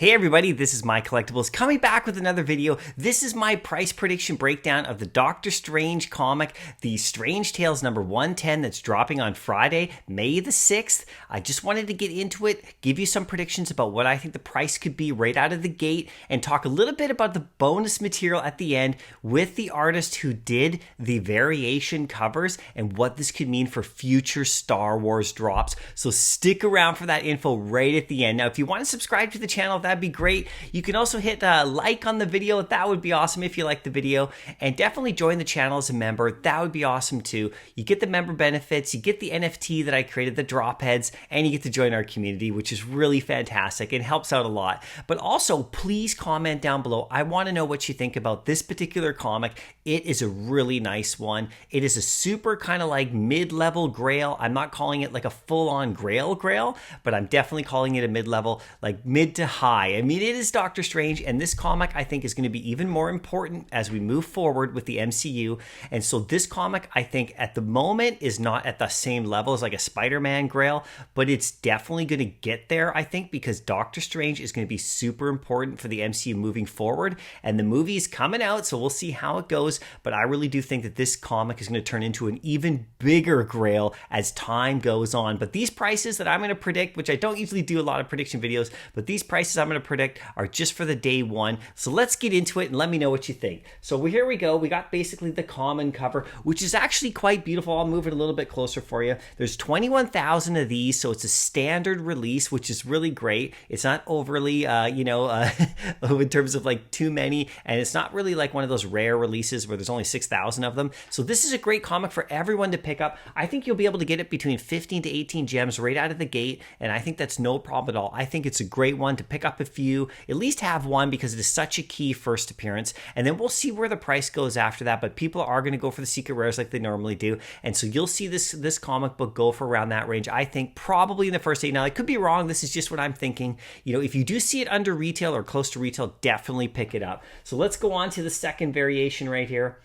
Hey everybody, this is MyCollectables coming back with another video. This is my price prediction breakdown of the Doctor Strange comic, the Strange Tales number 110 that's dropping on Friday, May the 6th. I just wanted to get into it, give you some predictions about what I think the price could be right out of the gate, and talk a little bit about the bonus material at the end with the artist who did the variation covers and what this could mean for future Star Wars drops. So stick around for that info right at the end. Now, if you want to subscribe to the channel, that'd be great. You can also hit like on the video. That would be awesome if you like the video. And definitely join the channel as a member. That would be awesome too. You get the member benefits, you get the NFT that I created, the drop heads, and you get to join our community, which is really fantastic. It helps out a lot. But also, please comment down below. I want to know what you think about this particular comic. It is a really nice one. It is a super kind of like mid-level grail. I'm not calling it like a full-on grail, but I'm definitely calling it a mid-level, like mid to high. I mean, it is Doctor Strange, and this comic I think is going to be even more important as we move forward with the MCU. And so this comic, I think at the moment is not at the same level as like a Spider-Man grail, but it's definitely going to get there, I think, because Doctor Strange is going to be super important for the MCU moving forward. And the movie is coming out, so we'll see how it goes. But I really do think that this comic is going to turn into an even bigger grail as time goes on. But these prices that I'm going to predict, which I don't usually do a lot of prediction videos, but these prices I'm going to predict are just for the day one. So let's get into it and let me know what you think. So here we go. We got basically the common cover, which is actually quite beautiful. I'll move it a little bit closer for you. There's 21,000 of these, so it's a standard release, which is really great. It's not overly, in terms of like too many, and it's not really like one of those rare releases where there's only 6,000 of them. So this is a great comic for everyone to pick up. I think you'll be able to get it between 15 to 18 gems right out of the gate, and I think that's no problem at all. I think it's a great one to pick up a few, at least have one, because it is such a key first appearance. And then we'll see where the price goes after that, but people are going to go for the secret rares like they normally do. And so you'll see this comic book go for around that range, I think, probably in the first 8. Now, I could be wrong. This is just what I'm thinking. You know, if you do see it under retail or close to retail, definitely pick it up. So let's go on to the second variation right here.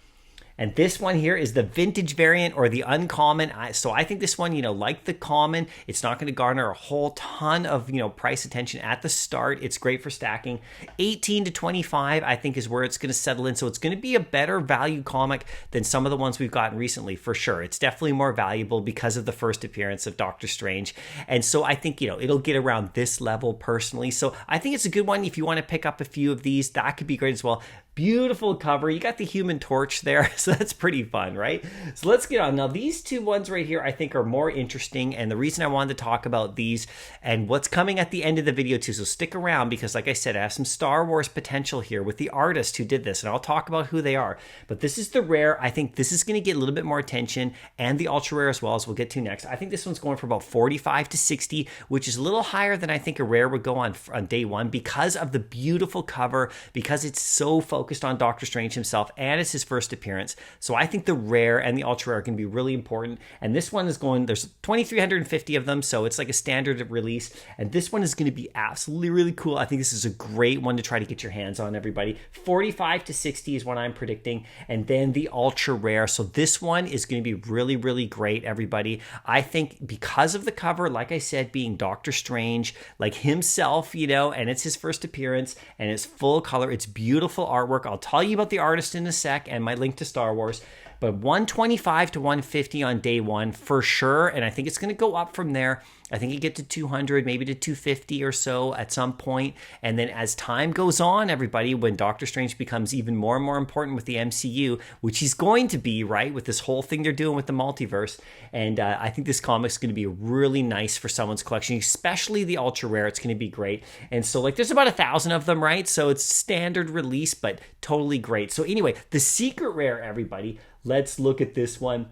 And this one here is the vintage variant or the uncommon. So I think this one, like the common, it's not going to garner a whole ton of, price attention at the start. It's great for stacking. 18 to 25, I think, is where it's going to settle in. So it's going to be a better value comic than some of the ones we've gotten recently, for sure. It's definitely more valuable because of the first appearance of Doctor Strange. And so I think, it'll get around this level personally. So I think it's a good one if you want to pick up a few of these. That could be great as well. Beautiful cover. You got the Human Torch there, so that's pretty fun, right? So let's get on. Now, these two ones right here I think are more interesting, and the reason I wanted to talk about these and what's coming at the end of the video too, so stick around because, like I said, I have some Star Wars potential here with the artist who did this, and I'll talk about who they are. But this is the rare. I think this is going to get a little bit more attention, and the ultra rare as well, as we'll get to next. I think this one's going for about 45 to 60, which is a little higher than I think a rare would go on day one because of the beautiful cover, because it's so focused on Doctor Strange himself, and it's his first appearance. So I think the rare and the ultra rare are going to be really important. And this one is going, there's 2,350 of them, so it's like a standard release. And this one is going to be absolutely really cool. I think this is a great one to try to get your hands on, everybody. 45 to 60 is what I'm predicting. And then the ultra rare. So this one is going to be really, really great, everybody. I think because of the cover, like I said, being Doctor Strange, like himself, and it's his first appearance, and it's full color. It's beautiful artwork. I'll tell you about the artist in a sec and my link to Star Wars, but 125 to 150 on day one for sure, and I think it's going to go up from there. I think you get to 200, maybe to 250 or so at some point, and then as time goes on, everybody, when Doctor Strange becomes even more and more important with the MCU, which he's going to be, right, with this whole thing they're doing with the multiverse, and I think this comic's going to be really nice for someone's collection, especially the ultra rare. It's going to be great. And so, like, there's about 1,000 of them, right? So it's standard release, but totally great. So anyway, the secret rare, everybody, let's look at this one.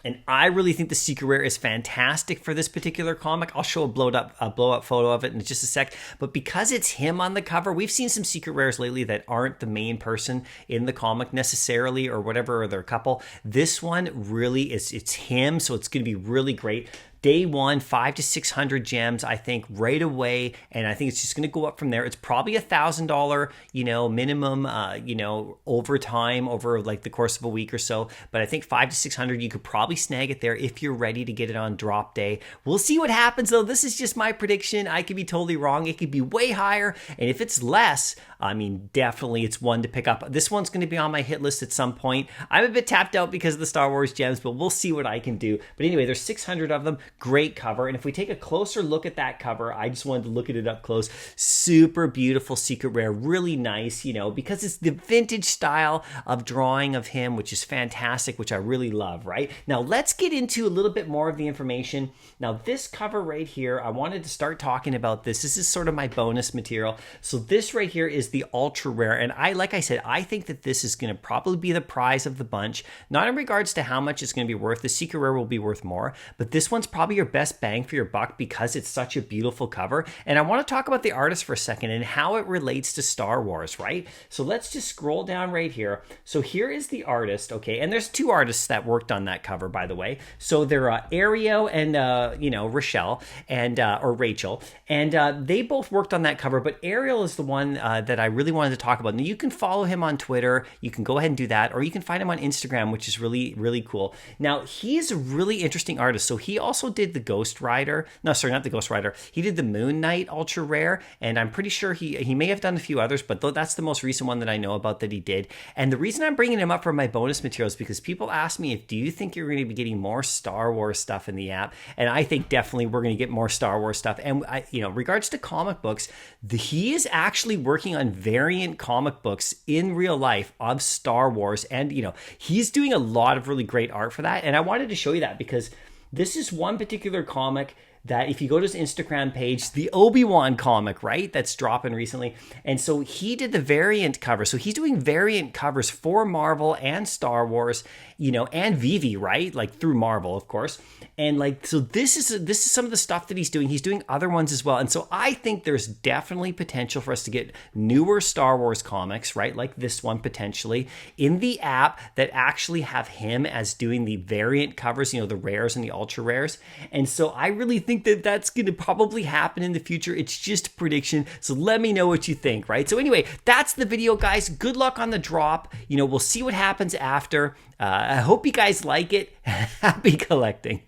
And I really think the secret rare is fantastic for this particular comic. I'll show a blow up photo of it in just a sec. But because it's him on the cover, we've seen some secret rares lately that aren't the main person in the comic necessarily, or whatever, or they're a couple. This one really is, it's him, so it's going to be really great. day one, 500 to 600 gems, I think, right away. And I think it's just going to go up from there. It's probably $1,000, minimum, over time, over like the course of a week or so. But I think 500 to 600, you could probably snag it there if you're ready to get it on drop day. We'll see what happens though. This is just my prediction. I could be totally wrong. It could be way higher. And if it's less, I mean, definitely it's one to pick up. This one's going to be on my hit list at some point. I'm a bit tapped out because of the Star Wars gems, but we'll see what I can do. But anyway, there's 600 of them. Great cover. And if we take a closer look at that cover, I just wanted to look at it up close. Super beautiful secret rare. Really nice, because it's the vintage style of drawing of him, which is fantastic, which I really love, right? Now, let's get into a little bit more of the information. Now, this cover right here, I wanted to start talking about this. This is sort of my bonus material. So this right here is the ultra rare. And like I said, I think that this is going to probably be the prize of the bunch. Not in regards to how much it's going to be worth. The secret rare will be worth more, but this one's probably your best bang for your buck because it's such a beautiful cover. And I want to talk about the artist for a second and how it relates to Star Wars, right? So let's just scroll down right here. So here is the artist, okay? And there's two artists that worked on that cover, by the way. So they're Ario and Rochelle and or Rachel, and they both worked on that cover. But Ariel is the one that I really wanted to talk about. Now you can follow him on Twitter. You can go ahead and do that, or you can find him on Instagram, which is really, really cool. Now he's a really interesting artist. So he also did the Ghost Rider. No, sorry, not the Ghost Rider. He did the Moon Knight Ultra Rare, and I'm pretty sure he may have done a few others, but that's the most recent one that I know about that he did. And the reason I'm bringing him up for my bonus material is because people ask me do you think you're going to be getting more Star Wars stuff in the app? And I think definitely we're going to get more Star Wars stuff. And regards to comic books, he is actually working on variant comic books in real life of Star Wars, and he's doing a lot of really great art for that. And I wanted to show you that because this is one particular comic that if you go to his Instagram page, the Obi-Wan comic, right? That's dropping recently. And so he did the variant cover. So he's doing variant covers for Marvel and Star Wars, and Veve, right? Like through Marvel, of course. And so this is some of the stuff that he's doing. He's doing other ones as well. And so I think there's definitely potential for us to get newer Star Wars comics, right? Like this one potentially in the app that actually have him as doing the variant covers, the rares and the ultra rares. And so I really think that that's going to probably happen in the future. It's just a prediction. So let me know what you think, right? So anyway, that's the video, guys. Good luck on the drop. We'll see what happens after. I hope you guys like it. Happy collecting.